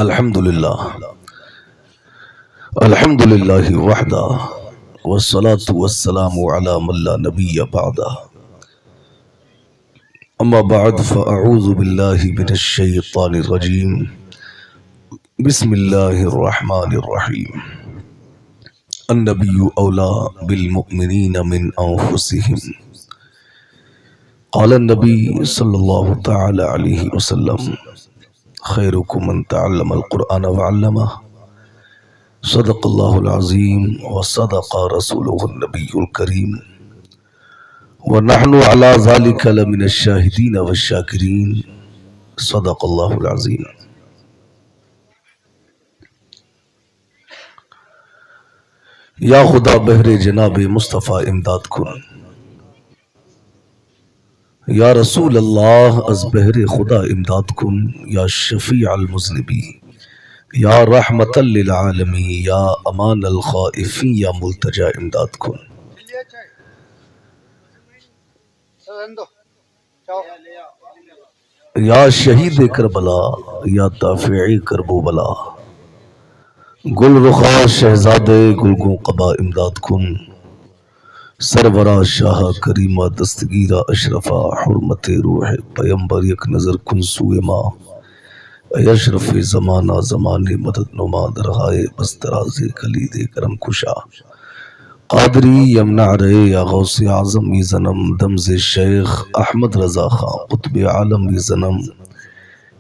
अल्हम्दुलिल्लाह अल्हम्दुलिल्लाहि वहदा वस्सलातु वस्सलामु अला मन ला नबिय्य बअदा अम्मा बअद फअऊज़ु बिल्लाहि मिनश शैतानिर रजीम बिस्मिल्लाहिर रहमानिर रहीम अन्नबिय्यु औला बिल मुमिनीन मिन अनफुसिहिम क़ाल नबी सल्लल्लाहु तआला अलैहि वसल्लम खैरुकुम मन तअल्लमल कुरआन व अल्लमह सदक़ल्लाहुल अज़ीम व सदक़ रसूलुहुन नबियुल करीम व नहनु अला ज़ालिका लमिनश शाहिदीन व शाकिरीन सदक़ल्लाहुल अज़ीम। या खुदा बहरे जनाब मुस्तफ़ा इमदाद कुन, या रसूल अल्लाह अज़ बहरे खुदा इमदाद कुन, या शफ़ी अल मुज़निबी, या रहमतल लिल आलमीन, या अमान अल ख़ाइफ़ीन, या मुल्तजा इमदाद कुन। या शहीद करबला, या दाफ़िए करबोबला, गुल रुखा शहजादे गुलगो कबा इमदाद कुन। सरवरा शाह करीमा दस्तगीरा अशरफा हुर्मत रूह पैगंबर एक नज़र कुन सुए मा अशरफ ज़माना ज़माने मदद नुमा दरहाए बस दराज़े कलीदे करम कुशा कादरी यमना रहे या गौसे आज़म ई ज़नम दमज़े शेख अहमद रज़ा खां कुतुब आलम ई ज़नम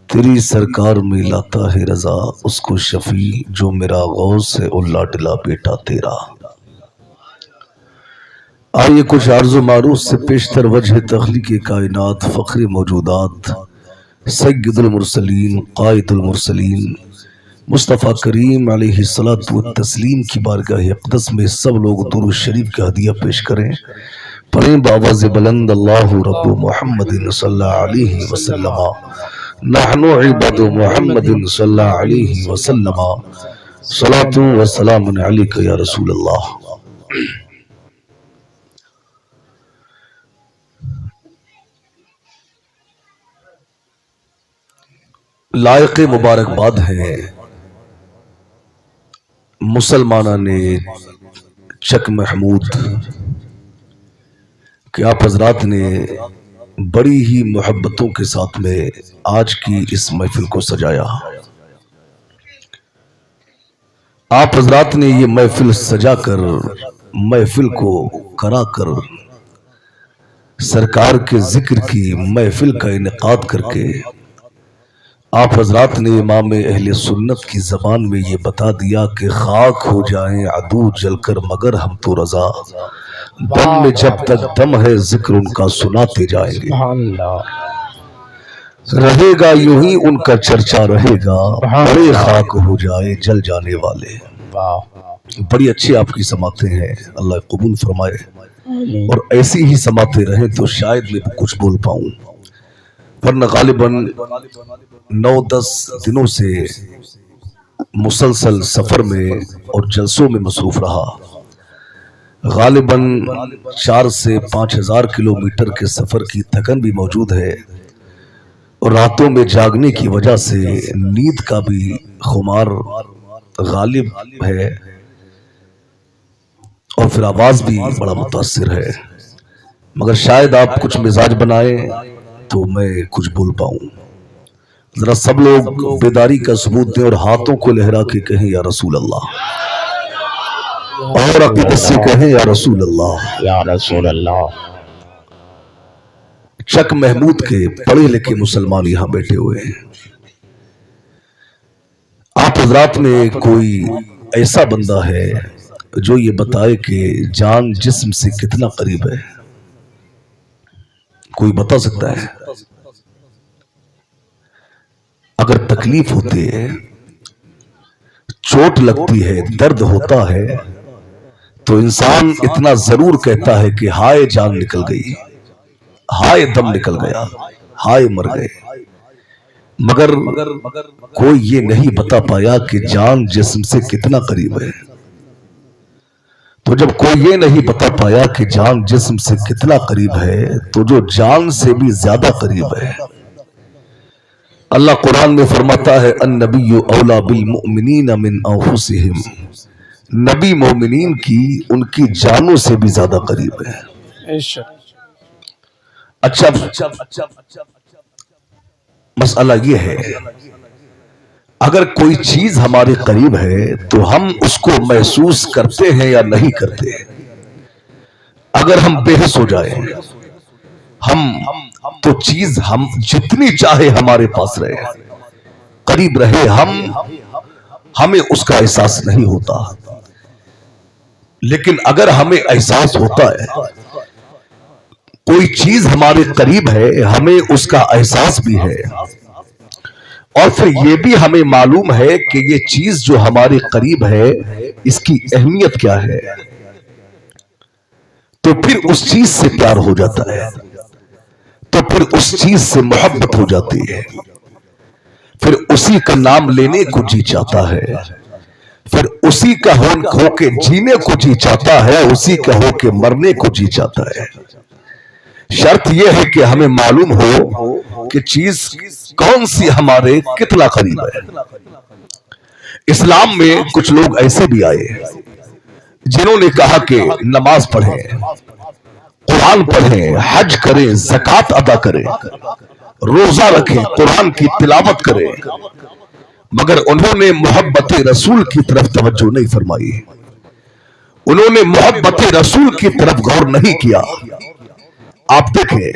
तेरी सरकार में लाता है रज़ा उसको शफ़ी जो मेरा गौस है और लाडला बेटा तेरा। आइए कुछ अर्ज़ मारूफ से पेशतर वजह तख्लीक़ कायनात फ़ख्र मौजूदात सय्यदुल मुरसलीन क़ाइदुल मुरसलीन मुस्तफ़ा करीम अलैहिस्सलातु वत्तस्लीम की बारगाह अक़दस में सब लोग दुरूद शरीफ का हदिया पेश करें। पढ़ें बावाज़ बुलंद अल्लाहु रब्बु मुहम्मदिन सल्लल्लाहु अलैहि वसल्लम नहनु इबादु मुहम्मदिन सल्लल्लाहु अलैहि वसल्लम सलातु व सलामुन अलैका या रसूल अल्लाह। लायक मुबारकबाद है मुसलमाना ने चक महमूद कि आप हजरात ने बड़ी ही मोहब्बतों के साथ में आज की इस महफिल को सजाया। आप हजरात ने ये महफिल सजा कर महफिल को करा कर सरकार के जिक्र की महफिल का इनेकाद करके आप हजरात ने इमाम अहले सुन्नत की ज़बान में ये बता दिया कि खाक हो जाएं अदू जलकर मगर हम तो रज़ा दम में जब तक दम है जिक्र उनका सुनाते जाएंगे। रहेगा यूं ही उनका चर्चा रहेगा बड़े खाक हो जाए जल जाने वाले। बड़ी अच्छी आपकी समातें हैं, अल्लाह कबूल फरमाए और ऐसी ही समातें रहें तो शायद मैं कुछ बोल पाऊं, वरना गालिबन 9-10 दिनों से मुसलसल सफर में और जलसों में मसरूफ रहा। गालिबन 4 से 5,000 किलोमीटर के सफर की थकन भी मौजूद है और रातों में जागने की वजह से नींद का भी खुमार गालिब है और फिर आवाज भी बड़ा मुतासिर है। मगर शायद आप कुछ मिजाज बनाए तो मैं कुछ बोल पाऊं। जरा सब लोग बेदारी का सबूत दें और हाथों को लहरा के कहें या रसूल अल्लाह, और अकीदत से कहें या रसूल अल्लाह, या रसूल अल्लाह। चक महमूद के पढ़े लिखे मुसलमान यहां बैठे हुए हैं। आप हजरात में कोई ऐसा बंदा है जो ये बताए कि जान जिस्म से कितना करीब है? कोई बता सकता है? अगर तकलीफ होती है, चोट लगती है, दर्द होता है तो इंसान इतना जरूर कहता है कि हाय जान निकल गई, हाय दम निकल गया, हाय मर गए। मगर कोई ये नहीं बता पाया कि जान जिस्म से कितना करीब है। तो जब कोई ये नहीं बता पाया कि जान जिस्म से कितना करीब है, तो जो जान से भी ज्यादा करीब है अल्लाह कुरान में फरमाता है अन्नबिय्यु औला बिल मुमिनीन मिन अंफुसिहिम, नबी मोमिनीन की उनकी जानों से भी ज्यादा करीब है। अच्छा, मसला ये है, अगर कोई चीज हमारे करीब है तो हम उसको महसूस करते हैं या नहीं करते। अगर हम बेहोश हो जाए हम तो चीज हम जितनी चाहे हमारे पास रहे, करीब रहे, हमें उसका एहसास नहीं होता। लेकिन अगर हमें एहसास होता है कोई चीज हमारे करीब है, हमें उसका एहसास भी है और फिर ये भी हमें मालूम है कि ये चीज जो हमारे करीब है इसकी अहमियत क्या है, तो फिर उस चीज से प्यार हो जाता है, तो फिर उस चीज से मोहब्बत हो जाती है, फिर उसी का नाम लेने को जी चाहता है, फिर उसी का होके जीने को जी चाहता है, उसी का होके मरने को जी चाहता है। शर्त यह है कि हमें मालूम हो कि चीज कौन सी हमारे कितना करीब है। इस्लाम में कुछ लोग ऐसे भी आए जिन्होंने कहा कि नमाज पढ़ें, कुरान पढ़ें, हज करें, ज़कात अदा करें, रोजा रखें, कुरान की तिलावत करें, मगर उन्होंने मोहब्बत रसूल की तरफ तवज्जो नहीं फरमाई, उन्होंने मोहब्बत रसूल की तरफ गौर नहीं किया। आप देखें,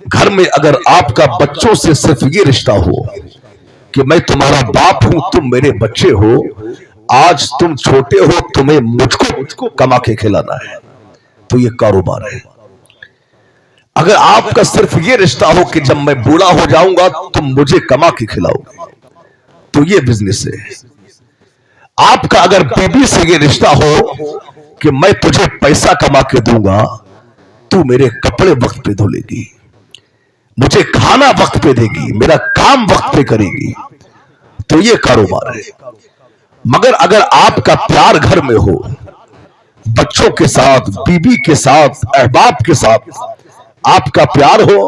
घर में अगर आपका बच्चों से सिर्फ ये रिश्ता हो कि मैं तुम्हारा बाप हूं, तुम मेरे बच्चे हो, आज तुम छोटे हो, तुम्हें मुझको कमा के खिलाना है, तो ये कारोबार है। अगर आपका सिर्फ ये रिश्ता हो कि जब मैं बूढ़ा हो जाऊंगा तुम मुझे कमा के खिलाओगे, तो ये बिजनेस है। आपका अगर बीबी से ये रिश्ता हो कि मैं तुझे पैसा कमा के दूंगा, तू मेरे कपड़े वक्त पे धुलेगी, मुझे खाना वक्त पे देगी, मेरा काम वक्त पे करेगी, तो ये कारोबार है। मगर अगर आपका प्यार घर में हो, बच्चों के साथ, बीबी के साथ, अहबाब के साथ आपका प्यार हो,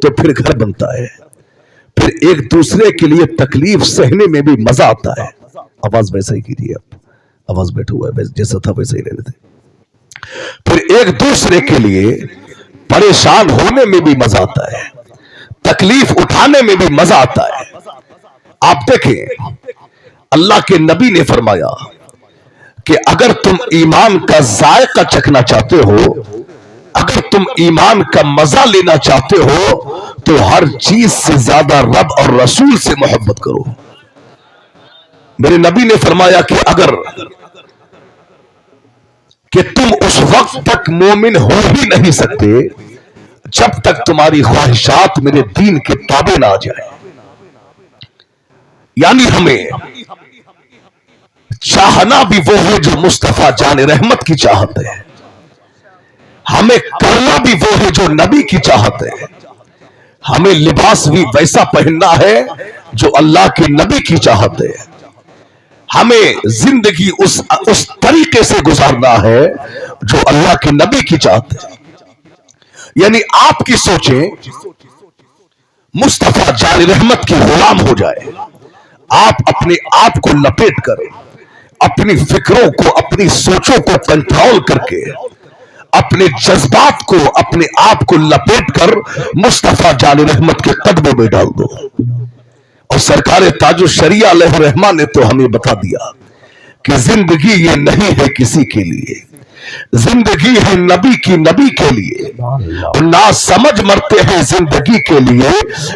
तो फिर घर बनता है, फिर एक दूसरे के लिए तकलीफ सहने में भी मजा आता है। आवाज वैसा ही कीजिए, आप आवाज बैठा हुआ है, जैसा था वैसे ही रहने थे। फिर एक दूसरे के लिए परेशान होने में भी मजा आता है, तकलीफ उठाने में भी मजा आता है। आप देखें, अल्लाह के नबी ने फरमाया कि अगर तुम ईमान का जायका चखना चाहते हो, अगर तुम ईमान का मजा लेना चाहते हो, तो हर चीज से ज्यादा रब और रसूल से मोहब्बत करो। मेरे नबी ने फरमाया कि अगर कि तुम उस वक्त तक मोमिन हो ही नहीं सकते जब तक तुम्हारी ख्वाहिशात मेरे दीन के ताबे ना आ जाए। यानी हमें चाहना भी वो है जो मुस्तफा जाने रहमत की चाहत है, हमें करना भी वो है जो नबी की चाहत है, हमें लिबास भी वैसा पहनना है जो अल्लाह के नबी की चाहत है, हमें जिंदगी उस तरीके से गुजारना है जो अल्लाह के नबी की चाहत है। यानी आपकी सोचें मुस्तफा जाने रहमत की गुलाम हो जाए, आप अपने आप को लपेट कर, अपनी फिक्रों को, अपनी सोचों को कंट्रोल करके, अपने जज्बात को, अपने आप को लपेट कर मुस्तफा जाने रहमत के कदमों में डाल दो। और सरकार ताजु शरिया अलैहि रहमान ने तो हमें बता दिया कि जिंदगी ये नहीं है किसी के लिए, जिंदगी है नबी की, नबी के लिए। ना समझ मरते हैं जिंदगी के लिए,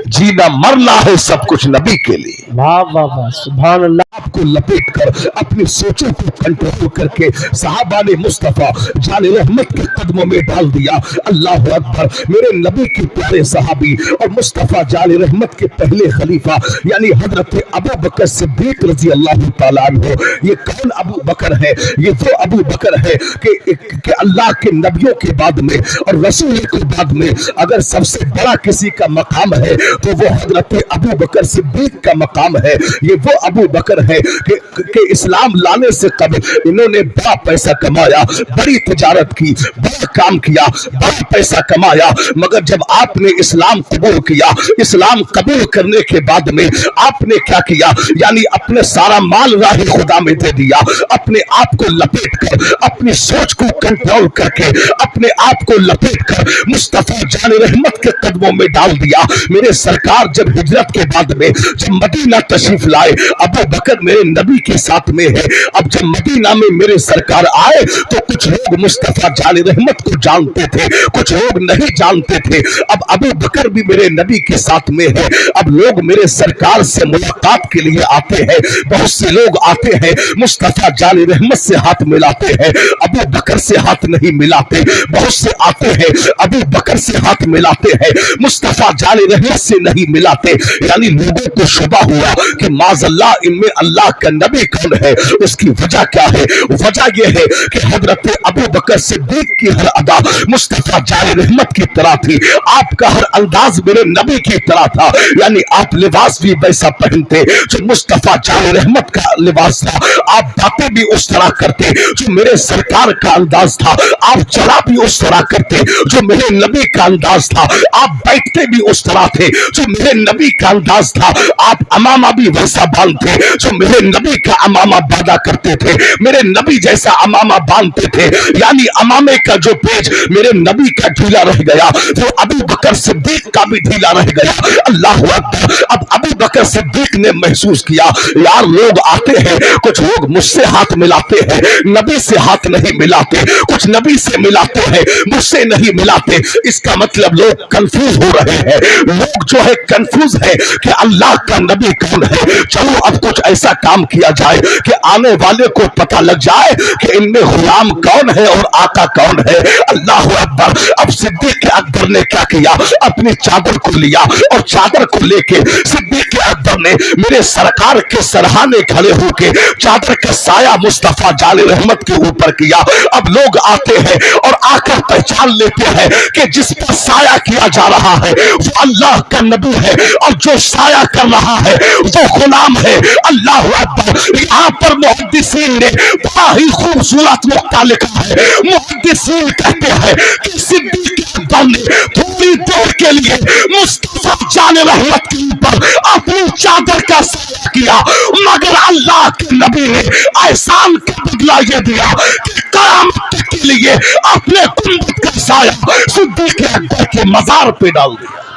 जीना मरना है सब कुछ नबी के लिए। वाह वाह वाह, सुभान अल्लाह। आपको लपेट कर, अपनी सोचों को कंट्रोल करके सहाबा ने मुस्तफा जाने रहमत के कदमों में डाल दिया। अल्लाह अकबर। मेरे नबी के प्यारे सहाबी और मुस्तफा जाने रहमत के पहले खलीफा यानी हजरत अबू बकर सिद्दीक रजी अल्लाह तआला अन्हु। ये कौन अबू बकर है? ये वो अबू बकर है कि कि अल्लाह के नबियों के बाद में और रसूल के बाद में अगर सबसे बड़ा किसी का मकाम है तो वो हजरत अबू बकर सिद्दीक का मकाम है। ये वो अबू बकर है कि इस्लाम लाने से कबल इन्होंने बड़ा पैसा कमाया, बड़ी तिजारत की, बड़ा काम किया, बड़ा पैसा कमाया, मगर जब आपने इस्लाम कबूल किया, इस्लाम कबूल करने के बाद में आपने क्या किया, यानी अपने सारा माल राह खुदा में दे दिया, अपने आप को लपेट कर, अपनी सोच को कंट्रोल करके, अपने आप को लपेट कर मुस्तफा जान रहमत के कदमों में डाल दिया। मेरे सरकार जब हिजरत के बाद में जब मदीना तशरीफ लाए, अबू बकर मेरे नबी के साथ में है। अब जब मदीना में मेरे सरकार आए तो कुछ लोग मुस्तफा जान रहमत को जानते थे, कुछ लोग नहीं जानते थे। अब अबू बकर भी मेरे नबी के साथ में है। अब लोग मेरे सरकार से मुलाकात के लिए आते हैं, बहुत से लोग आते हैं मुस्तफा जान रहमत से हाथ मिलाते हैं, अबू बकर से हाथ नहीं मिलाते। बहुत से आते हैं अबू बकर से हाथ मिलाते हैं, मुस्तफा जान रहमत से नहीं मिलाते। यानी लोगों को शुबा हुआ कि माज़अल्लाह इनमें अल्लाह का नबी कौन है। उसकी वजह क्या है? वजह यह है कि हजरत अबू बकर सिद्दीक की हर अदा मुस्तफा जान रहमत की तरह थी, आपका हर अंदाज मेरे नबी की तरह था। यानी आप लिबास भी वैसा पहनते जो मुस्तफा जान रहमत का लिबास था, आप बातें भी उस तरह करते जो मेरे सरकार का अंदाज था, आप चला भी उस तरह करते जो मेरे नबी का अंदाज था, आप बैठते भी उस तरह थे जो मेरे नबी का अंदाज था, आप अमामा भी वैसा बांधते जो मेरे नबी का अमामा बांधा करते थे, मेरे नबी जैसा अमामा बांधते थे। यानी अमामे का जो पेज मेरे नबी का ढीला रह गया वो अबू बकर सिद्दीक का भी ढीला रह गया। अल्लाह अकबर। अब अबू बकर सिद्दीक ने महसूस किया यार लोग आते हैं, कुछ लोग मुझसे हाथ मिलाते हैं, नबी से हाथ नहीं मिलाते, कुछ नबी से मिलाते हैं, मुझसे नहीं मिलाते। इसका मतलब लोग कंफ्यूज हो रहे हैं, लोग जो है कंफ्यूज है कि अल्लाह का नबी कौन है। चलो अब कुछ ऐसा काम किया जाए कि आने वाले को पता लग जाए कि इनमें गुलाम कौन है और आका कौन है। अल्लाह अकबर। अब सिद्दीक अकबर ने क्या किया, अपनी चादर को लिया और चादर को लेके सिद्दीक अकबर ने मेरे सरकार के सरहाने खड़े होके चादर का साया मुस्तफा जान रहमत के ऊपर किया। अब लोग आते हैं और आकर पहचान लेते हैं कि जिस पर साया किया जा रहा है वो अल्लाह का नबी है और जो साया कर रहा है वो गुलाम है। अल्लाह अकबर। यहाँ पर मुहद्दिसीन ने बड़ा ही खूबसूरत नुक्ता लिखा है। मुहद्दिसीन कहते हैं कि सिद्दीक अकबर ने थोड़ी देर के लिए मुस्तफा जान रहमत के ऊपर अपनी चादर का साया किया, मगर अल्लाह के नबी ने एहसान का बदला ये दिया कि क़यामत के लिए अपने गुंबद का साया सिद्दीक अकबर के मजार पे डाल दिया।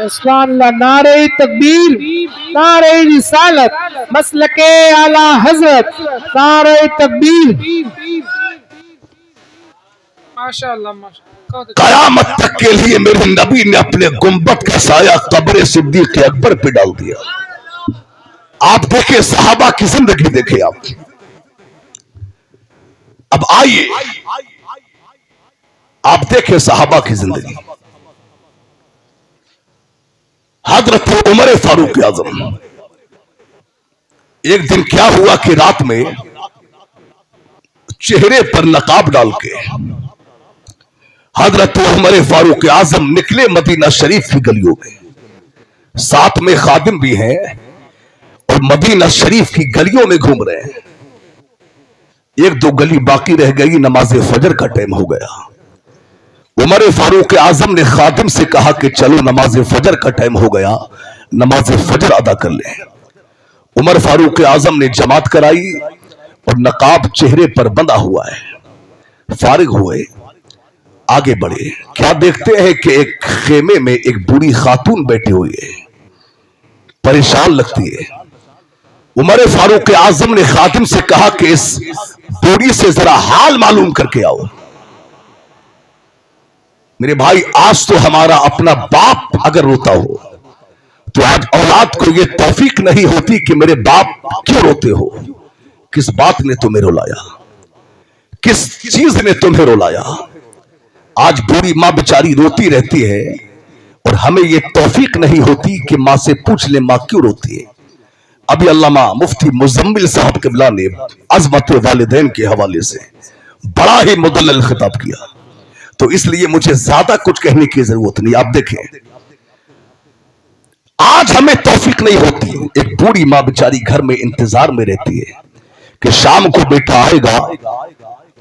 सुभान अल्लाह। नारे तकबीर, नारे रिसालत, मसलके आला हजरत, नारे तकबीर। माशाअल्लाह माशाअल्लाह। कयामत तक के लिए मेरे नबी ने अपने गुंबद का साया कब्र सिद्दीक अकबर पे डाल दिया। आप देखे सहाबा की जिंदगी देखे आप। अब आइए आप देखे सहाबा की जिंदगी। हजरत उमर फारूक आजम, एक दिन क्या हुआ कि रात में चेहरे पर नकाब डाल के हजरत उमर फारूक आजम निकले मदीना शरीफ की गलियों में। साथ में खादिम भी हैं और मदीना शरीफ की गलियों में घूम रहे हैं। एक दो गली बाकी रह गई, नमाज फजर का टाइम हो गया। उमर फारूक आजम ने खादिम से कहा कि चलो नमाज फजर का टाइम हो गया, नमाज फजर अदा कर लें। उमर फारूक आजम ने जमात कराई और नकाब चेहरे पर बंधा हुआ है। फारिग हुए, आगे बढ़े, क्या देखते हैं कि एक खेमे में एक बूढ़ी खातून बैठी हुई है, परेशान लगती है। उमर फारूक आजम ने खादिम से कहा कि इस बूढ़ी से जरा हाल मालूम करके आओ। मेरे भाई, आज तो हमारा अपना बाप अगर रोता हो तो आज औलाद को यह तौफीक नहीं होती कि मेरे बाप क्यों रोते हो, किस बात ने तुम्हें रुलाया, किस चीज ने तुम्हें रुलाया। आज बूढ़ी मां बेचारी रोती रहती है और हमें यह तौफीक नहीं होती कि मां से पूछ ले मां क्यों रोती है। अभी अल्लामा मुफ्ती मुजम्मिल साहब किबला ने अज़मत वालिदैन के हवाले से बड़ा ही मुदल्लल खिताब किया। तो इसलिए मुझे ज्यादा कुछ कहने की जरूरत नहीं। आप देखें, आज हमें तौफीक नहीं होती, एक बूढ़ी मां बेचारी घर में इंतजार में रहती है कि शाम को बेटा आएगा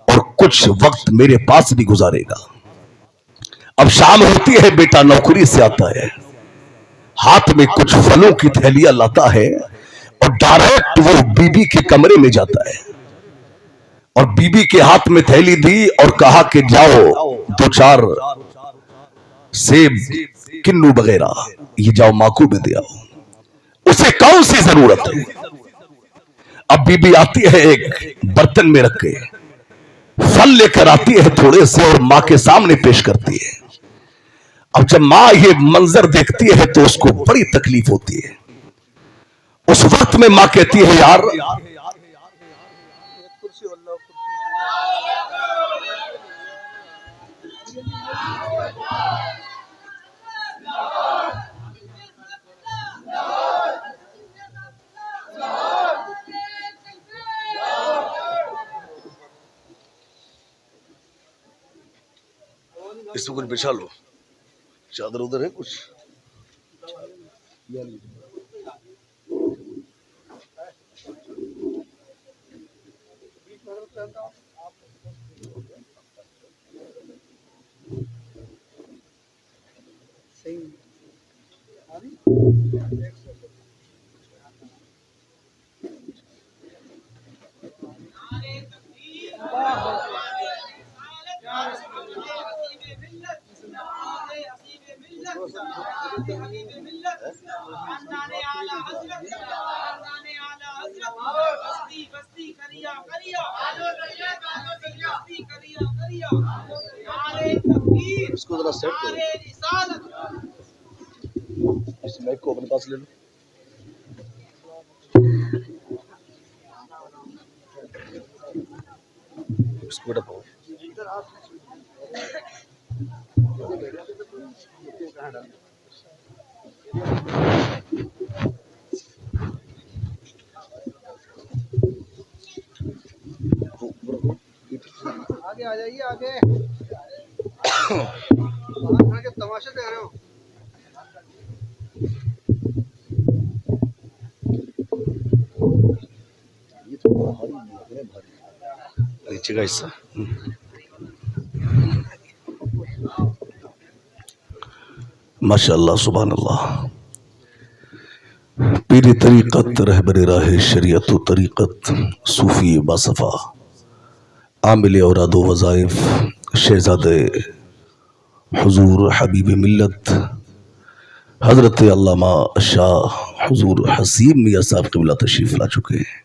और कुछ वक्त मेरे पास भी गुजारेगा। अब शाम होती है, बेटा नौकरी से आता है, हाथ में कुछ फलों की थैलियां लाता है और डायरेक्ट वो बीबी के कमरे में जाता है और बीबी के हाथ में थैली दी और कहा कि जाओ 2-4 सेब, किन्नू वगैरह ये जाओ मां को भी दे आओ। उसे कौन सी जरूरत है? अब बीबी आती है, एक बर्तन में रख के फल लेकर आती है थोड़े से और मां के सामने पेश करती है। अब जब मां ये मंजर देखती है तो उसको बड़ी तकलीफ होती है। उस वक्त में मां कहती है, यार इसमें कुछ बिछा लो, चादर उधर है कुछ। इसको जरा सेट करो, इस माइक को अपने पास ले लो। इसको बेटा पाओ। आगे आ जाइए, आगे के तमाशे देख रहे हो। ये तो भारी नीचे का हिस्सा। माशाअल्लाह, सुभान अल्लाह। पीरी तरीक़त रहबर राह शरीयत तरीक़त सूफी बासफ़ा आमिल औरादो वज़ाइफ शहज़ादे हुजूर हबीब मिल्लत हज़रत अल्लामा शाह हुजूर हसीब मियां साहब क़िबला तशरीफ़ ला चुके हैं।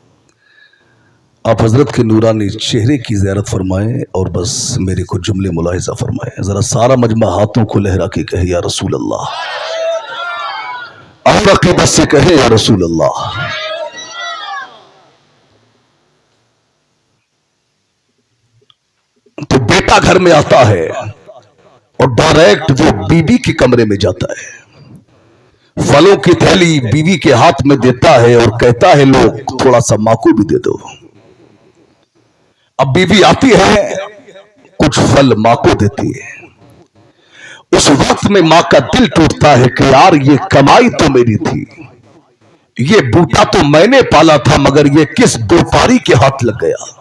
आप हज़रत के नूरानी चेहरे की ज़ियारत फरमाएं और बस मेरे को जुमले मुलाहिज़ा फरमाएं। ज़रा सारा मजमा हाथों को लहरा के कहे या रसूल अल्लाह, और अक़ीदत से कहे या रसूल अल्लाह। तो बेटा घर में आता है और डायरेक्ट वो बीवी के कमरे में जाता है, फलों की थैली बीवी के हाथ में देता है और कहता है, लोग थोड़ा सा मां को भी दे दो। अब बीवी आती है, कुछ फल मां को देती है। उस वक्त में मां का दिल टूटता है कि यार ये कमाई तो मेरी थी, ये बूटा तो मैंने पाला था, मगर ये किस व्यापारी के हाथ लग गया।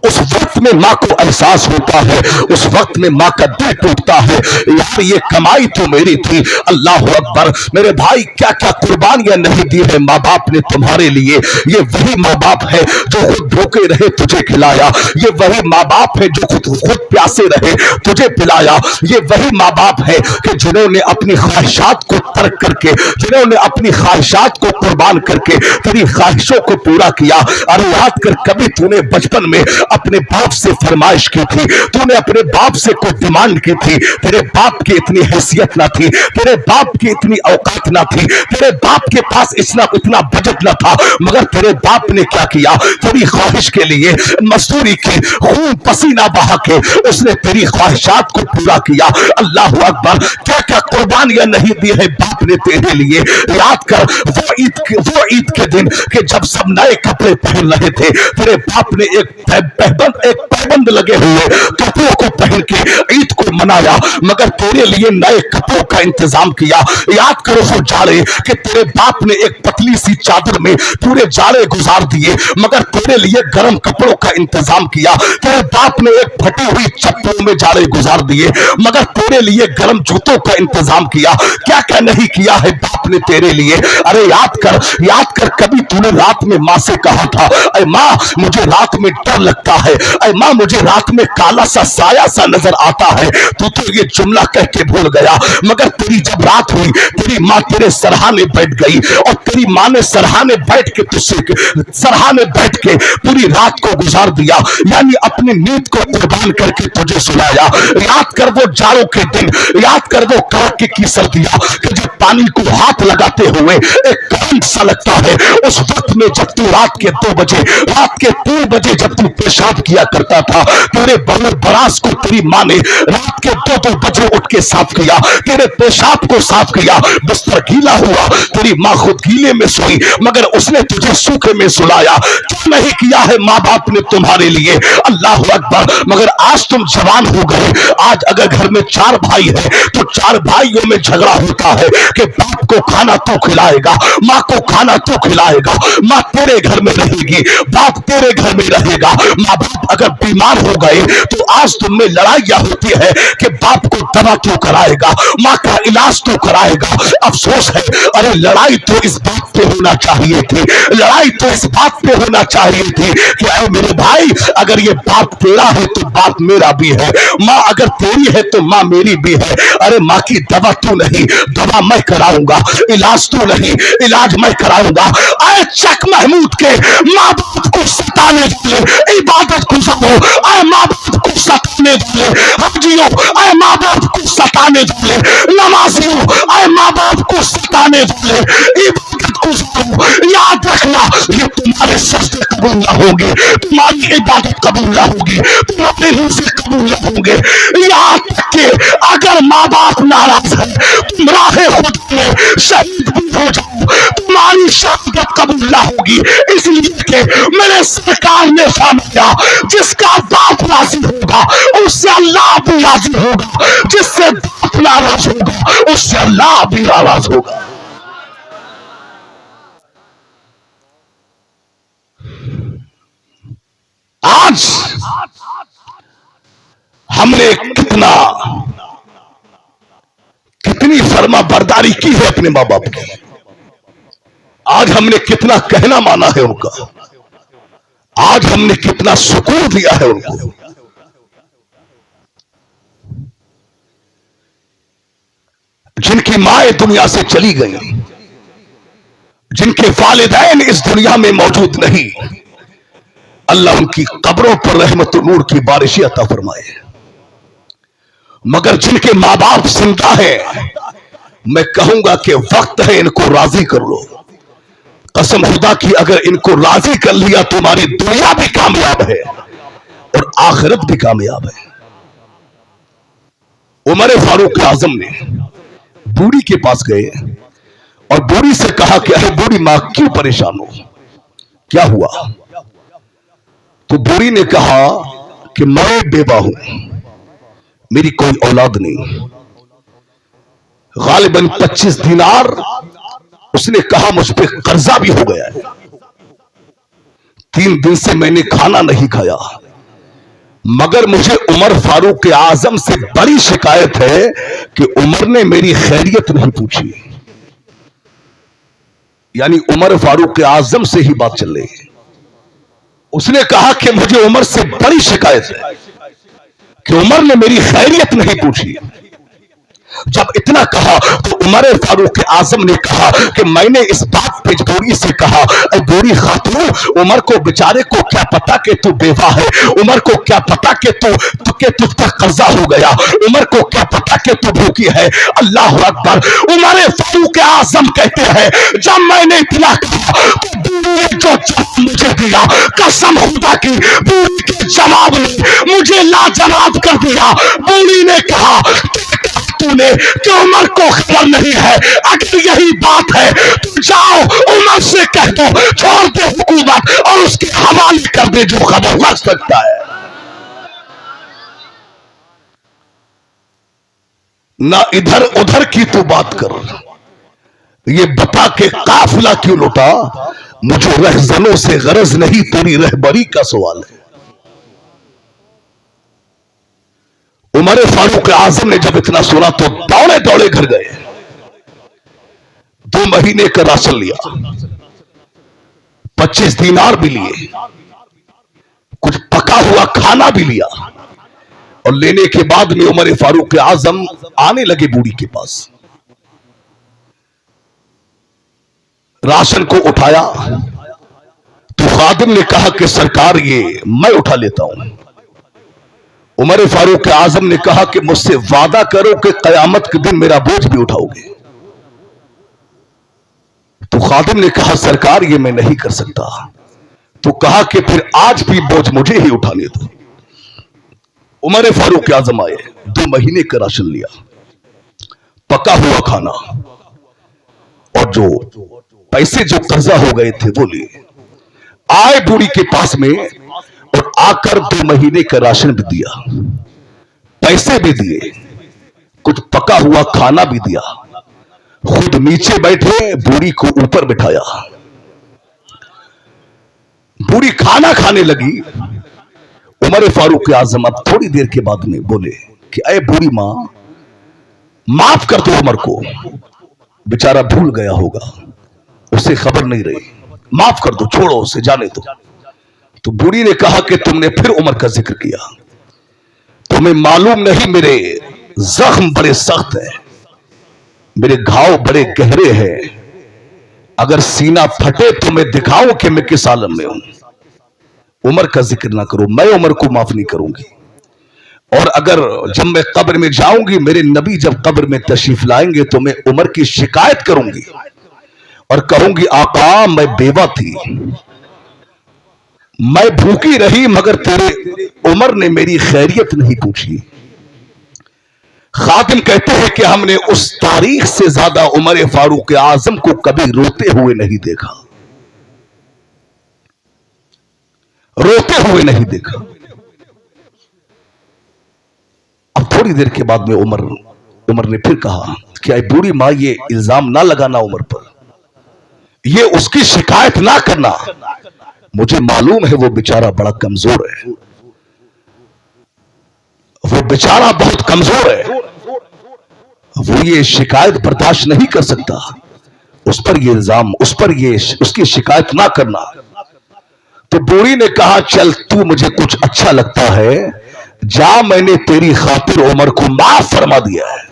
उस वक्त में मां को एहसास होता है, उस वक्त में मां का दिल टूटता है, यार ये कमाई तो मेरी थी। अल्लाह अकबर। मेरे भाई, क्या क्या कुर्बानियां नहीं दी है माँ बाप ने तुम्हारे लिए। ये वही माँ बाप है जो खुद भूखे रहे तुझे खिलाया, ये वही माँ बाप है जो खुद प्यासे रहे तुझे पिलाया, ये वही माँ बाप है कि जिन्होंने अपनी ख्वाहिशात को तर्क करके, जिन्होंने अपनी ख्वाहिशात को कुर्बान करके तेरी ख्वाहिशों को पूरा किया। अरे याद कर, कभी तूने बचपन में अपने बाप से फरमाइश की थी, तूने अपने बाप से कोई डिमांड की थी, तेरे बाप की इतनी हैसियत ना थी, तेरे बाप की इतनी औकात ना थी, तेरे बाप के पास इतना बजट ना था, मगर तेरे बाप ने क्या किया, तेरी ख्वाहिश के लिए मजदूरी की, खून पसीना बहा के उसने तेरी ख्वाहिशात को पूरा किया। अल्लाह अकबर। क्या क्या कुर्बानियां नहीं दी है बाप ने तेरे लिए। याद कर वो ईद के दिन कि जब सब नए कपड़े पहन रहे थे, तेरे बाप ने एक एक पैबंद लगे हुए कपड़ों को पहन के ईद को मनाया, मगर तेरे लिए नए कपड़ों का इंतजाम किया। याद करो वो जाड़े कि तेरे बाप ने एक पतली सी चादर में पूरे जाड़े गुजार दिए, मगर तेरे लिए गर्म कपड़ों का इंतजाम किया। तेरे बाप ने एक फटी हुई चप्पलों में जाड़े गुजार दिए, मगर तेरे लिए गर्म जूतों का इंतजाम किया। क्या क्या नहीं किया है बाप ने तेरे लिए। अरे याद कर कभी तूने रात में माँ से कहा था, अरे माँ मुझे रात में डर लगता है, अरे माँ मुझे रात में काला सा साया सा नजर आता है। तू तो ये जुमला कह के भूल गया, मगर तेरी जब रात हुई तेरी माँ तेरे सरहाने बैठ गई और तेरी माँ ने सरहाने बैठ के पूरी रात को गुजार दिया, यानी अपनी नींद को कुर्बान करके तुझे सुलाया। याद कर वो जाड़ों के दिन, याद कर वो कड़ाके की सर्दियां कि जब पानी को हाथ लगाते हुए एक करंट सा लगता है। उस वक्त में जब तू रात के 3 बजे जब तू पेशाब किया करता था, तेरे बरास को तेरी माँ ने रात के 2 बजे उठ के साफ किया, तेरे पेशाब को साफ किया। बिस्तर गीला हुआ, तेरी माँ खुद गीले में सोई, मगर उसने तुझे सूखे में सुलाया। क्या नहीं किया है माँ बाप ने तुम्हारे लिए। अल्लाह अकबर। मगर आज तुम जवान हो गए, आज अगर घर में 4 भाई है तो 4 भाइयों में झगड़ा होता है कि बाप को खाना तो खिलाएगा, माँ को खाना तो खिलाएगा। माँ तेरे घर में रहेगी, बाप तेरे घर में रहेगा। माँ बाप अगर बीमार हो गए तो आज तुम में लड़ाइयां होती है कि बाप को दवा तो कराएगा, माँ का इलाज तो कराएगा। अफसोस है, अरे लड़ाई तो इस बात पे होना चाहिए थी, लड़ाई तो इस बात पे होना चाहिए थी कि अरे मेरे भाई अगर ये बाप तेरा है तो बाप मेरा भी है, माँ अगर तेरी है तो माँ मेरी भी है। अरे माँ की दवा तू नहीं, दवा मैं कराऊंगा, इलाज तू नहीं, इलाज मैं कराऊंगा। आए चक महमूद के माँ बाप को सताने वाले इबादत को सको, आए माँ बाप को सताने वाले हाजियों, आए माँ बाप को सताने वाले नमाजियों, आए माँ बाप को सताने वाले इबादत को सको। याद रखना ये तुम्हारे सजदे कबूल ना होंगे, तुम्हारी इबादत कबूल ना होगी, तुम्हारे रोज़े कबूल ना होंगे। याद रखे अगर माँ बाप नाराज है तुम राहे खुद में शहीद भी हो जाओ, तुम्हारी शहादत कबूल ना होगी। इसलिए कि मेरे सरकार ने फरमाया जिसका बाप राजी होगा उससे अल्लाह भी राजी होगा, जिससे बाप नाराज होगा उससे अल्लाह भी नाराज होगा। आज हमने कितनी फर्मा बरदारी की है अपने माँ बाप की, आज हमने कितना कहना माना है उनका, आज हमने कितना सुकून दिया है उनको। जिनकी माएं दुनिया से चली गई, जिनके वालिदैन इस दुनिया में मौजूद नहीं, अल्लाह उनकी कब्रों पर रहमत नूर की बारिशें अता फरमाए। मगर जिनके माँ बाप जिंदा है, मैं कहूंगा कि वक्त है इनको राजी कर लो। कसम खुदा की अगर इनको राजी कर लिया तुम्हारी दुनिया भी कामयाब है और आखिरत भी कामयाब है। उमर फारूक आजम ने बूढ़ी के पास गए और बूढ़ी से कहा कि अरे बूढ़ी मां क्यों परेशान हो, क्या हुआ? तो बूढ़ी ने कहा कि मैं बेवा हूं, मेरी कोई औलाद नहीं, गालिबन 25 दिनार उसने कहा मुझ पे कर्जा भी हो गया है, 3 दिन से मैंने खाना नहीं खाया। मगर मुझे उमर फारूक आजम से बड़ी शिकायत है कि उमर ने मेरी खैरियत नहीं पूछी। यानी उमर फारूक आजम से ही बात चल रही है। उसने कहा कि मुझे उमर से बड़ी शिकायत है कि उमर ने मेरी खैरियत नहीं पूछी। जब इतना कहा तो उमर फारूक आजम ने कहा कि मैंने इस बात पे बूढ़ी से कहा, बूढ़ी खातून, उमर को बेचारे को क्या पता कि तू बेवा है, उमर को क्या पता कि तुझ पर कर्जा हो गया, उमर को क्या पता कि तू भूखी है। अल्लाह अकबर। उमर फारूक आजम कहते हैं जब मैंने इतना कहा तो बूढ़ी ने जो जवाब मुझे दिया, कसम खुदा की बूढ़ी के जवाब ने मुझे लाजवाब कर दिया। बूढ़ी ने कहा तूने कि उमर को खबर नहीं है। अगर यही बात है तो जाओ उमर से कह दो छोड़ दे हुकूमत और उसके हवाले कर दे जो खबर लग सकता है। ना इधर उधर की तू बात कर, ये बता के काफिला क्यों लुटा। मुझे रहजनों से गरज नहीं, तेरी रहबरी का सवाल है। उमर फारूक आजम ने जब इतना सुना तो दौड़े दौड़े घर गए। 2 महीने का राशन लिया, 25 दीनार भी लिए, कुछ पका हुआ खाना भी लिया। और लेने के बाद में उमर फारूक आजम आने लगे बूढ़ी के पास। राशन को उठाया तो खादिम ने कहा कि सरकार ये मैं उठा लेता हूं। उमर फारूक आजम ने कहा कि मुझसे वादा करो कि कयामत के दिन मेरा बोझ भी उठाओगे। तो खादिम ने कहा सरकार ये मैं नहीं कर सकता। तो कहा कि फिर आज भी बोझ मुझे ही उठाने दो। उमर फारूक आजम आए, 2 महीने का राशन लिया, पका हुआ खाना और जो पैसे जो कर्जा हो गए थे वो लिए। आए बूढ़ी के पास में और आकर 2 महीने का राशन भी दिया, पैसे भी दिए, कुछ पका हुआ खाना भी दिया। खुद नीचे बैठे, बूढ़ी को ऊपर बिठाया। बूढ़ी खाना खाने लगी। उमर फारूक आजम अब थोड़ी देर के बाद में बोले कि अरे बूढ़ी मां, माफ कर दो उमर को, बेचारा भूल गया होगा, उसे खबर नहीं रही, माफ कर दो, छोड़ो उसे, जाने दो। तो बूढ़ी ने कहा कि तुमने फिर उमर का जिक्र किया, तुम्हें मालूम नहीं मेरे जख्म बड़े सख्त हैं, मेरे घाव बड़े गहरे हैं, अगर सीना फटे तो मैं दिखाऊं कि मैं किस आलम में हूं। उमर का जिक्र ना करो, मैं उमर को माफ नहीं करूंगी। और अगर जब मैं कब्र में जाऊंगी, मेरे नबी जब कब्र में तशरीफ लाएंगे तो मैं उमर की शिकायत करूंगी और कहूंगी आका मैं बेवा थी, मैं भूखी रही, मगर तेरे उमर ने मेरी खैरियत नहीं पूछी। खादिम कहते हैं कि हमने उस तारीख से ज्यादा उमर फारूक आजम को कभी रोते हुए नहीं देखा, रोते हुए नहीं देखा। अब थोड़ी देर के बाद में उमर ने फिर कहा कि बूढ़ी मां ये इल्जाम ना लगाना उमर पर, ये उसकी शिकायत ना करना, मुझे मालूम है वो बेचारा बड़ा कमजोर है, वो बेचारा बहुत कमजोर है, वो ये शिकायत बर्दाश्त नहीं कर सकता, उस पर ये इल्जाम, उस पर ये उसकी शिकायत ना करना। तो बूढ़ी ने कहा चल तू मुझे कुछ अच्छा लगता है, जा मैंने तेरी खातिर उमर को माफ फरमा दिया है।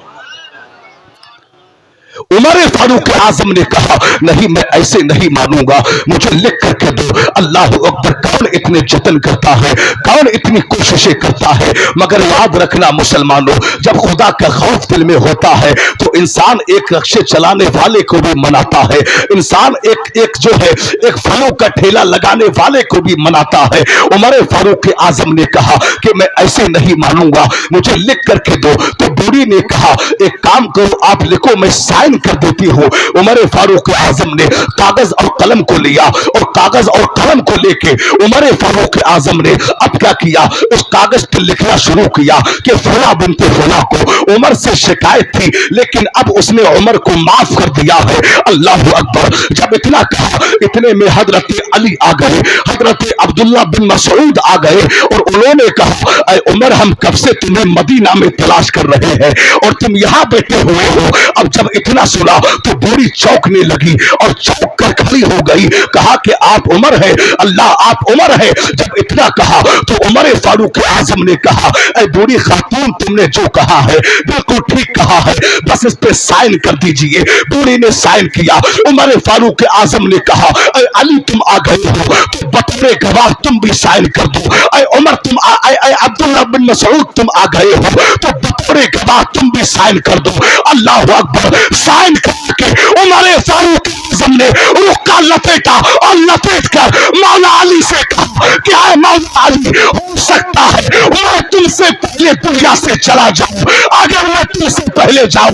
उमर फारूक आजम ने कहा नहीं मैं ऐसे नहीं मानूंगा, मुझे लिख करके दो। अल्लाह अकबर, कौन इतने जतन करता है, कौन इतनी कोशिशें करता है, मगर याद रखना मुसलमानों, जब खुदा का खौफ दिल में होता है तो इंसान एक रक्शे चलाने वाले को भी मनाता है, इंसान एक जो है एक फलों का ठेला लगाने वाले को भी मनाता है। उमर फारूक आजम ने कहा कि मैं ऐसे नहीं मानूंगा, मुझे लिख करके दो। तो बूढ़ी ने कहा एक काम करो आप लिखो, मैं साइन कर देती हूं। उमर फारूक आजम ने कागज और कलम को लिया और कागज और कलम को लेके उमर फारूक आजम ने अब क्या किया, उस कागज पर लिखना शुरू किया कि फला बिनते फला को उमर से शिकायत थी, लेकिन अब उसने उमर को माफ कर दिया है। अल्लाह अकबर। जब इतना कहा, इतने में हजरत अली आ गए, हजरत अब्दुल्ला बिन मसूद आ गए और उन्होंने कहा ऐ उमर, हम कब से तुम्हें मदीना में तलाश कर रहे हैं और तुम यहां बैठे हुए हो। अब जब इतना सुना तो बूढ़ी चौंकने लगी और चौंक कर खड़ी हो गई, कहा कि आप उमर है, अल्लाह आप उमर है। जब इतना कहा तो उमर फारूक आजम ने कहा ऐ बूढ़ी खातून, तुमने जो कहा है बिल्कुल ठीक कहा है, बस इस पे साइन कर दीजिए। बूढ़ी ने साइन किया। उमर फारूक आजम ने कहा ऐ अली तुम आ गए हो तो बतौर गवाह तुम भी साइन कर दो। ऐ उमर तुम अब्दुल्ला बिन मसूद तुम आ गए हो तो बतौर गवाह तुम भी साइन कर दो। अल्लाह अकबर। साइन करके उमर फारूक आजम ने रुक्का लपेटा और लपेट कर मौला अली से कहा कि आए मौला अली, हो सकता है मैं तुमसे पहले दुनिया से चला जाऊं, अगर मैं मरने से पहले जाओ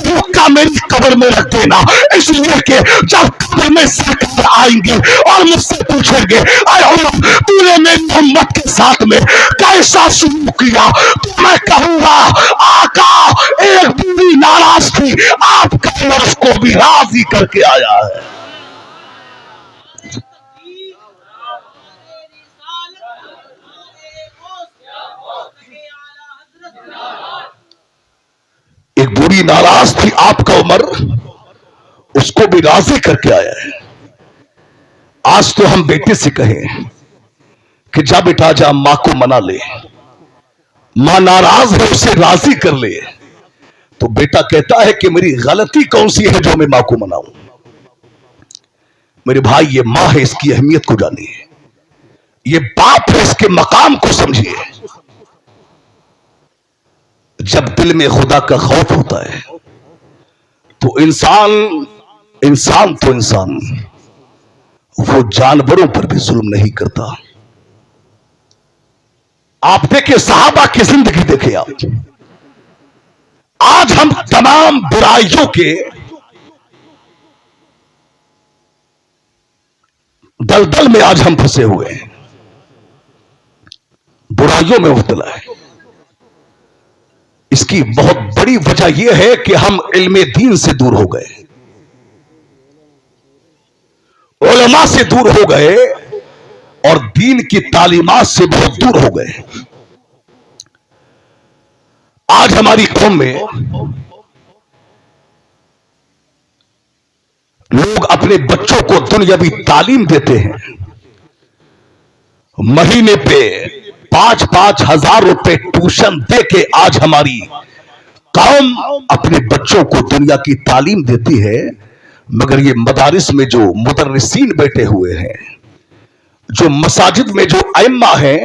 मुक्का मेरी कब्र में रख देना, इसलिए कि जब कब्र में सरकार आएंगे और मुझसे पूछेंगे अरे उमर तूने मेरे मोहम्मद के साथ में कैसा सलूक किया, तो मैं कहूंगा आका एक बीवी नाराज थी, आपका उमर उसको भी राजी करके आया है। एक बूढ़ी नाराज थी, आपका उमर उसको भी राजी करके आया है। आज तो हम बेटे से कहें कि जा बेटा जा, मां को मना ले, मां नाराज है उसे राजी कर ले, तो बेटा कहता है कि मेरी गलती कौन सी है जो मैं मां को मनाऊं। मेरे भाई ये मां है, इसकी अहमियत को जानिए, ये बाप है, इसके मकाम को समझिए। जब दिल में खुदा का खौफ होता है तो इंसान तो इंसान वो जानवरों पर भी जुल्म नहीं करता। आप देखिए सहाबा की जिंदगी देखिए आप, आज हम तमाम बुराइयों के दलदल में आज हम फंसे हुए हैं, बुराइयों में मुब्तला है। इसकी बहुत बड़ी वजह यह है कि हम इल्मे दीन से दूर हो गए, उलमा से दूर हो गए और दीन की तालीमात से बहुत दूर हो गए। आज हमारी कौम में लोग अपने बच्चों को दुनियावी तालीम देते हैं, महीने पे 5-5 हजार रुपए ट्यूशन दे के आज हमारी कौम अपने बच्चों को दुनिया की तालीम देती है। मगर ये मदारिस में जो मुदर्रिसीन बैठे हुए हैं, जो मसाजिद में जो अइम्मा हैं,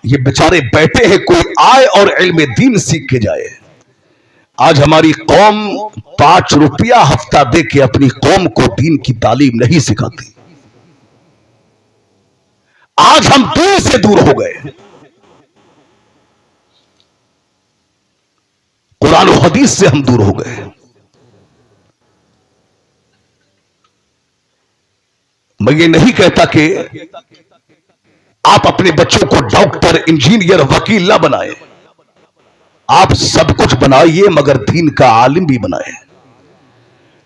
ये बेचारे बैठे हैं कोई आए और इल्म दीन सीख के जाए। आज हमारी कौम 5 रुपया हफ्ता दे के अपनी कौम को दीन की तालीम नहीं सिखाती। आज हम दीन से दूर हो गए, कुरान और हदीस से हम दूर हो गए। मैं ये नहीं कहता कि आप अपने बच्चों को डॉक्टर, इंजीनियर, वकील ना बनाए, आप सब कुछ बनाइए मगर दीन का आलिम भी बनाए।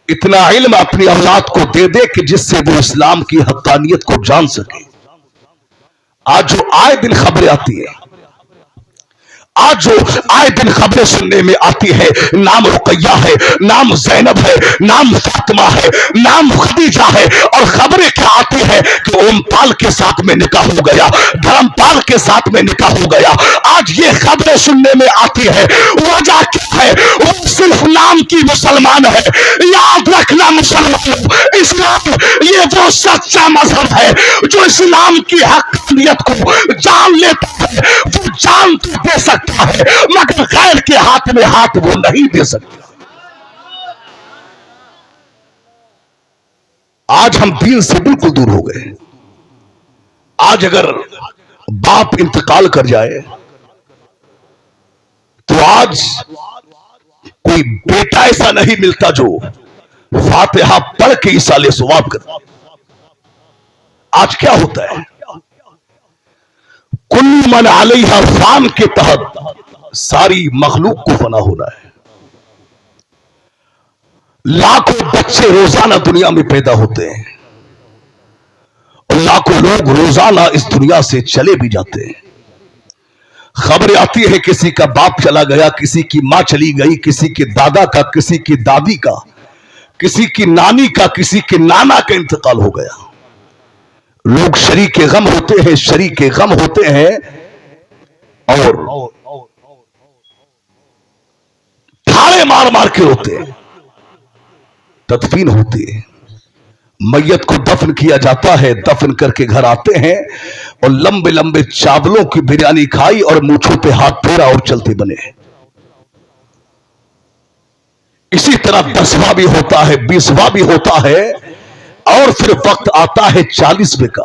इतना इल्म अपनी औलाद को दे दे कि जिससे वो इस्लाम की हक्कानियत को जान सके। आज जो आए दिन खबरें आती है, आज जो आए दिन खबरें सुनने में आती है, नाम रुकैया है, नाम जैनब है, नाम फातिमा है, नाम खदीजा है, और खबरें क्या आती है कि ओमपाल के साथ में निकाह हो गया, धर्मपाल के साथ में निकाह हो गया। आज ये खबरें सुनने में आती है, वजह क्या है? वो सिर्फ नाम की मुसलमान है। याद रखना मुसलमान, इस्लाम ये वो सच्चा मजहब है जो इस्लाम की हक़ीक़त को जान लेता है। वो जान तो दे सकता है मगर गैर के हाथ में हाथ वो नहीं दे सकता। आज हम दीन से बिल्कुल दूर हो गए। आज अगर बाप इंतकाल कर जाए तो आज कोई बेटा ऐसा नहीं मिलता जो फातिहा पढ़ के इसाले सवाब करे। आज क्या होता है? कुल्लु मन अलैहा फान के तहत सारी मखलूक को फना होना है। लाखों बच्चे रोजाना दुनिया में पैदा होते हैं और लाखों लोग रोजाना इस दुनिया से चले भी जाते हैं। खबरें आती है किसी का बाप चला गया, किसी की मां चली गई, किसी के दादा का, किसी की दादी का, किसी की नानी का, किसी के नाना का इंतकाल हो गया। लोग शरीके गम होते हैं, शरीके गम होते हैं और थाले मार मार के रोते हैं। तदफीन होती है, मैयत को दफन किया जाता है, दफन करके घर आते हैं और लंबे लंबे चावलों की बिरयानी खाई और मूंछों पे हाथ फेरा और चलते बने। इसी तरह 10वां भी होता है, 20वां भी होता है और फिर वक्त आता है 40वें का।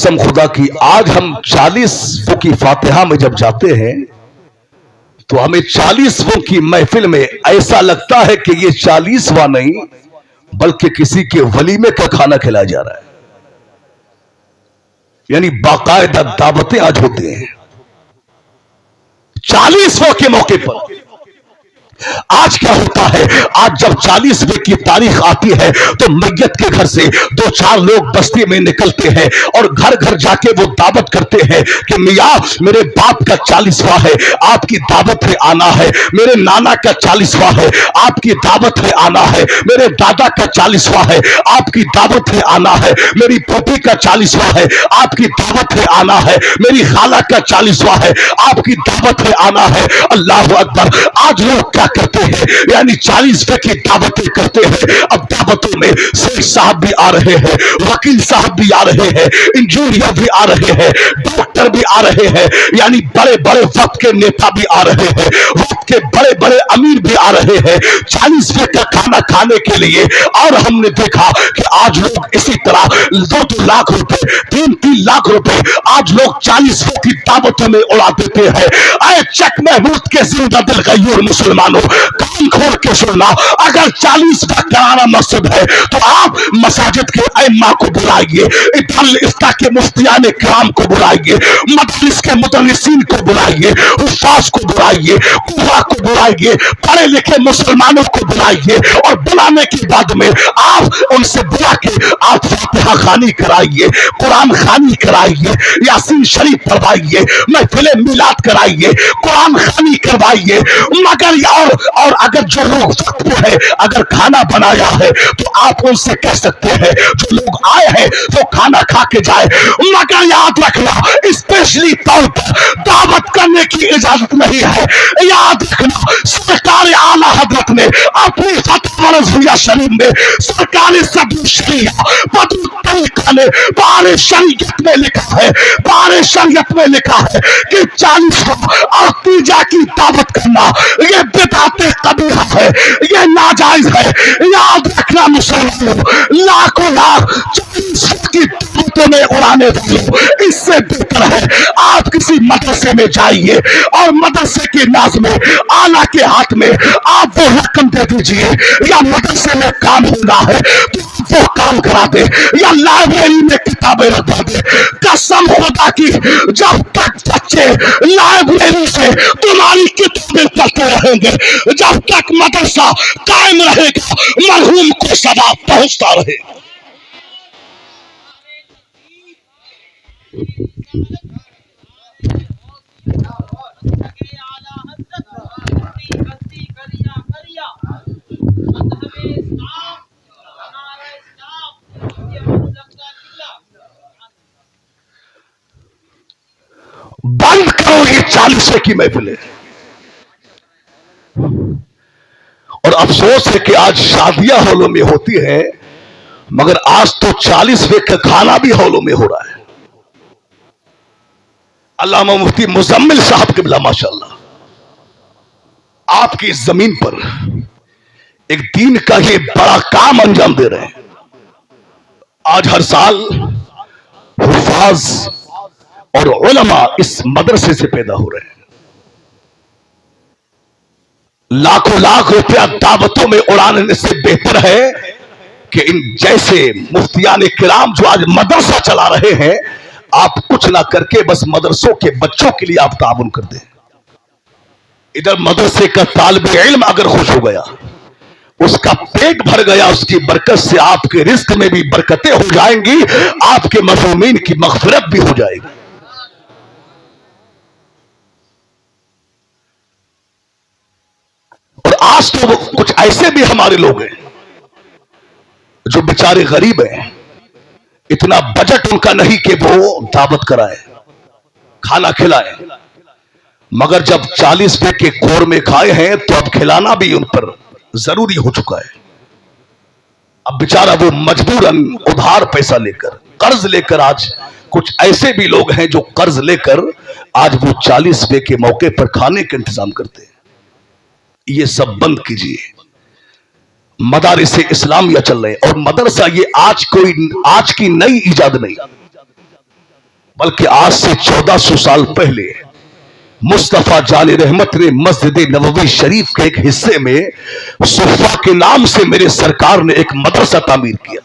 कसम खुदा की, आज हम 40 की फातिहा में जब जाते हैं तो हमें 40 की महफिल में ऐसा लगता है कि ये 40वां नहीं बल्कि किसी के वलीमे का खाना खिलाया जा रहा है। यानी बाकायदा दावतें आज होती हैं 40वां के मौके पर। आज क्या होता है, आज जब 40वें की तारीख आती है तो मैयत के घर से 2-4 लोग बस्ती में निकलते हैं और घर घर जाके वो दावत करते हैं कि मियां मेरे बाप का 40वां है, आपकी दावत है आना है। मेरे नाना का 40वां है, आपकी दावत है आना है। मेरे दादा का 40वां है, आपकी दावत है आना है। मेरी पोती का 40वां है, आपकी दावत है आना है। मेरी खाला का 40वां है, आपकी दावत है आना है। अल्लाह अकबर। आज लोग क्या करते हैं, यानी 40वें की दावतें करते हैं। अब दावतों में शेख साहब भी आ रहे हैं, वकील साहब भी आ रहे हैं, इंजीनियर भी आ रहे हैं, डॉक्टर भी आ रहे हैं, यानी बड़े बड़े वक्त के नेता भी आ रहे हैं, वक्त के बड़े बड़े अमीर भी आ रहे हैं 40वें का खाना खाने के लिए। और हमने देखा कि आज लोग इसी तरह 2-2 लाख रुपए, 3-3 लाख रुपए आज लोग 40वें की दावतों में उड़ा देते हैं। आए चक महमूद के जिंदा दिल गयूर मुसलमानों, कान खोल के सुनना, अगर 40वां कराना मकसद है तो आप मसाजिद के इमाम को बुलाइए, इफ्ता के मुफ्तियान किराम को बुलाइए, मदरिस के मुदर्रिसीन को बुलाइए, हुफ्फाज को बुलाइए, कुर्रा को बुलाइए, पढ़े लिखे मुसलमानों को बुलाइए और बुलाने के बाद में आप उनसे बुला के आप फातिहा खानी कराइए, कुरान खानी कराइए, यासीन शरीफ पढ़वाइए, महफिल मिलाद कराइए, कुरान खानी करवाइए। मगर और अगर जो लोग वक्त पे है, अगर खाना बनाया है तो आप उनसे कह सकते हैं जो लोग आए हैं वो खाना खा के जाए। मगर याद रखना, स्पेशली तौर पर दावत करने की इजाजत नहीं है। याद रखना, सरकार आला हजरत ने अपनी फतवा रज़विया शरीफ में सरकारी सदर शरिया बदल तरीका ने बारे शरीयत में लिखा है, बारे शरीयत में लिखा है कि 40वां और तीजा की दावत करना ये बिदअत कबीरा है, ये नाजायज है। याद रखना मुसलमानों, लाखों लाख 40 की दावतों में उड़ाने वालों, इससे बेहतर है आप किसी मदरसे में जाइए और मदरसे के नाज में आला के हाथ में आप वो रकम दे दीजिए, या मदरसे में काम हो रहा है तो वो काम करा दे, या लाइब्रेरी में किताबें रखवा दे। कसम खुदा की, जब तक बच्चे लाइब्रेरी से तुम्हारी किताबें पढ़ते रहेंगे, जब तक मदरसा कायम रहेगा, मरहूम को सवाब पहुंचता रहेगा। बंद करो ये 40वें की महफिलें। और अफसोस है कि आज शादियां हॉलों में होती है, मगर आज तो 40वें का खाना भी हॉलों में हो रहा है। अल्लामा मुफ्ती मुजम्मिल साहब किबला माशाअल्लाह आपकी जमीन पर एक दीन का ये बड़ा काम अंजाम दे रहे हैं। आज हर साल हुफ्फाज और उलमा इस मदरसे से पैदा हो रहे हैं। लाखों लाख रुपया दावतों में उड़ाने से बेहतर है कि इन जैसे मुफ्तियान किराम जो आज मदरसा चला रहे हैं, आप कुछ ना करके बस मदरसों के बच्चों के लिए आप ताउन कर दें। इधर मदरसे का तालिब इल्म अगर खुश हो गया, उसका पेट भर गया, उसकी बरकत से आपके रिस्क में भी बरकतें हो जाएंगी, आपके मज़लूमीन की मग़फ़िरत भी हो जाएगी। और आज तो कुछ ऐसे भी हमारे लोग हैं जो बेचारे गरीब हैं, इतना बजट उनका नहीं कि वो दावत कराए, खाना खिलाए, मगर जब 40वें के कोर में खाए हैं तो अब खिलाना भी उन पर जरूरी हो चुका है। अब बेचारा वो मजबूरन उधार पैसा लेकर, कर्ज लेकर, आज कुछ ऐसे भी लोग हैं जो कर्ज लेकर आज वो 40वें के मौके पर खाने का इंतजाम करते हैं। ये सब बंद कीजिए। मदारिस इस्लामिया चल रहे हैं और मदरसा ये आज की नई इजाद नहीं, बल्कि आज से 1400 साल पहले मुस्तफा जान रहमत ने मस्जिद नबवी शरीफ के एक हिस्से में सुफ़ा के नाम से मेरे सरकार ने एक मदरसा तामीर किया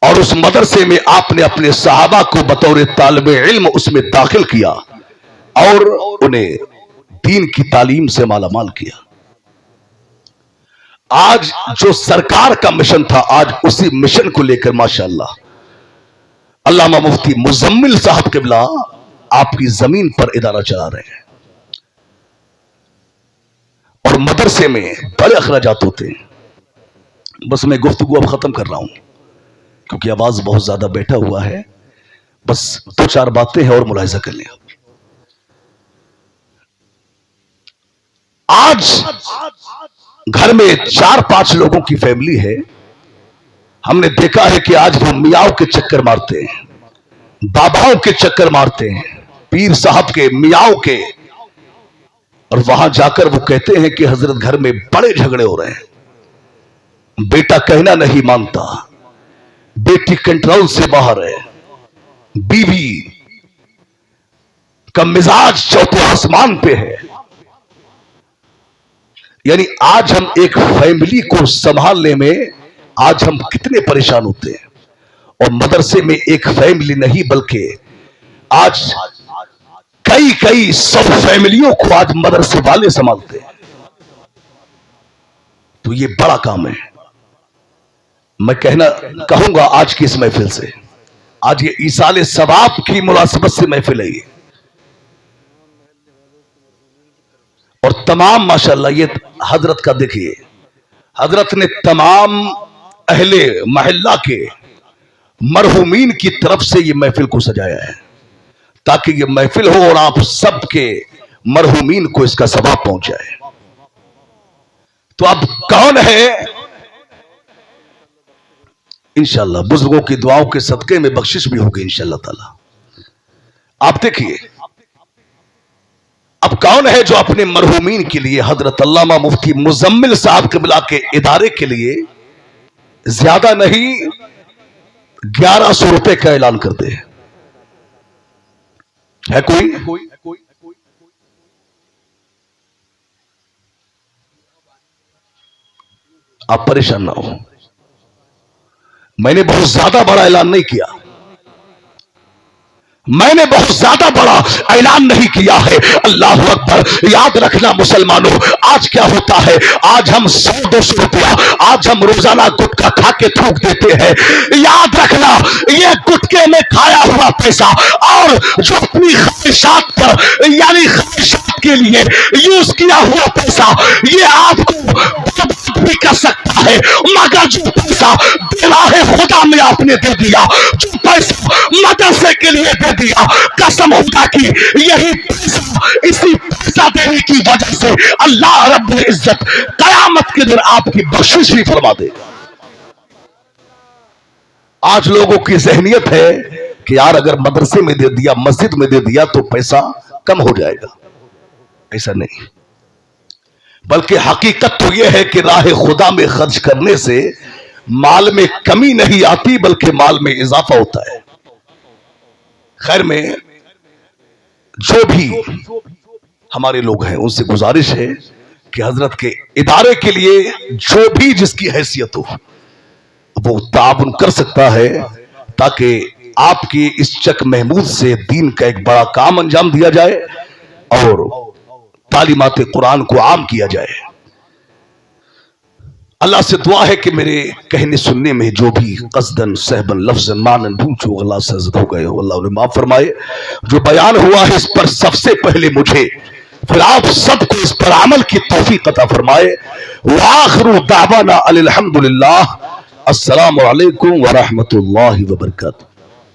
और उस मदरसे में आपने अपने सहाबा को बतौर तालिब इल्म उसमें दाखिल किया और उन्हें दीन की तालीम से मालामाल किया। आज जो सरकार का मिशन था, आज उसी मिशन को लेकर माशाअल्लाह अल्लामा मुफ्ती मुजम्मिल साहब किबला आपकी जमीन पर इदारा चला रहे हैं और मदरसे में बड़े अखराजात होते हैं। बस मैं गुफ्तगू अब खत्म कर रहा हूं क्योंकि आवाज बहुत ज्यादा बैठा हुआ है। बस 2-4 बातें हैं और मुलाहिजा कर लें। आज घर में 4-5 लोगों की फैमिली है। हमने देखा है कि आज वो मियाओं के चक्कर मारते हैं, बाबाओं के चक्कर मारते हैं, पीर साहब के, मियाओं के, और वहां जाकर वो कहते हैं कि हजरत घर में बड़े झगड़े हो रहे हैं, बेटा कहना नहीं मानता, बेटी कंट्रोल से बाहर है, बीवी का मिजाज चौथे आसमान पे है। यानी आज हम एक फैमिली को संभालने में आज हम कितने परेशान होते हैं, और मदरसे में एक फैमिली नहीं बल्कि आज कई 100 फैमिलियों को आज मदरसे वाले संभालते हैं। तो ये बड़ा काम है। मैं कहूंगा आज की इस महफिल से, आज ये ईसाले सवाब की मुनासिबत से महफिल है ये, और तमाम माशाअल्लाह ये हजरत का देखिए, हजरत ने तमाम अहले महल्ला के मरहूमीन की तरफ से ये महफिल को सजाया है ताकि ये महफिल हो और आप सबके मरहूमीन को इसका सवाब पहुंच जाए। तो अब कौन है? इंशाअल्लाह बुजुर्गों की दुआओं के सदके में बख्शिश भी होगी इंशाअल्लाह ताला। आप देखिए अब कौन है जो अपने मरहूमीन के लिए हजरत अल्लामा मुफ्ती मुजम्मिल साहब किबला के इदारे के लिए ज्यादा नहीं 1100 रुपए का ऐलान करते हैं। है कोई? आप परेशान ना हो, मैंने बहुत ज्यादा बड़ा ऐलान नहीं किया, मैंने बहुत ज्यादा बड़ा ऐलान नहीं किया है। अल्लाह अकबर। याद रखना मुसलमानों, आज क्या होता है, आज हम 100-200 रुपया आज हम रोजाना गुटखा खा के थूक देते हैं। याद रखना ये गुटके में खाया हुआ पैसा और जो अपनी ख्वाहिशात पर यानी ख्वाहिशात के लिए यूज किया हुआ पैसा, ये आपको भी कर सकता है, मगर जो पैसा दिला है खुदा में आपने दे दिया, जो पैसा मदरसे के लिए दे दिया, कसम खुदा की यही पैसा, इसी पैसा देने की वजह से अल्लाह रब्बुल इज्जत कयामत के दिन आपकी बख्शिश भी फरमा देगा। आज लोगों की ज़हनियत है कि यार अगर मदरसे में दे दिया, मस्जिद में दे दिया तो पैसा कम हो जाएगा। ऐसा नहीं, बल्कि हकीकत तो यह है कि राह खुदा में खर्च करने से माल में कमी नहीं आती बल्कि माल में इजाफा होता है। खैर में जो भी हमारे लोग हैं उनसे गुजारिश है कि हजरत के इदारे के लिए जो भी जिसकी हैसियत हो वो ताउन कर सकता है ताकि आपकी इस चक महमूद से दीन का एक बड़ा काम अंजाम दिया जाए और तालीमात कुरान को आम किया जाए। अल्लाह से दुआ है कि मेरे कहने सुनने में जो भी कसदन सहबन लफ्जन मानन भूल चूक अल्लाह से हो गए हो, अल्लाह उन्हें माफ फरमाए। जो बयान हुआ है इस पर सबसे पहले मुझे फिर आप सबको इस पर अमल की तौफीक अता फरमाए। व आखिरु दावाना अल्हम्दुलिल्लाह। अस्सलामु अलैकुम व रहमतुल्लाहि व बरकातुहू।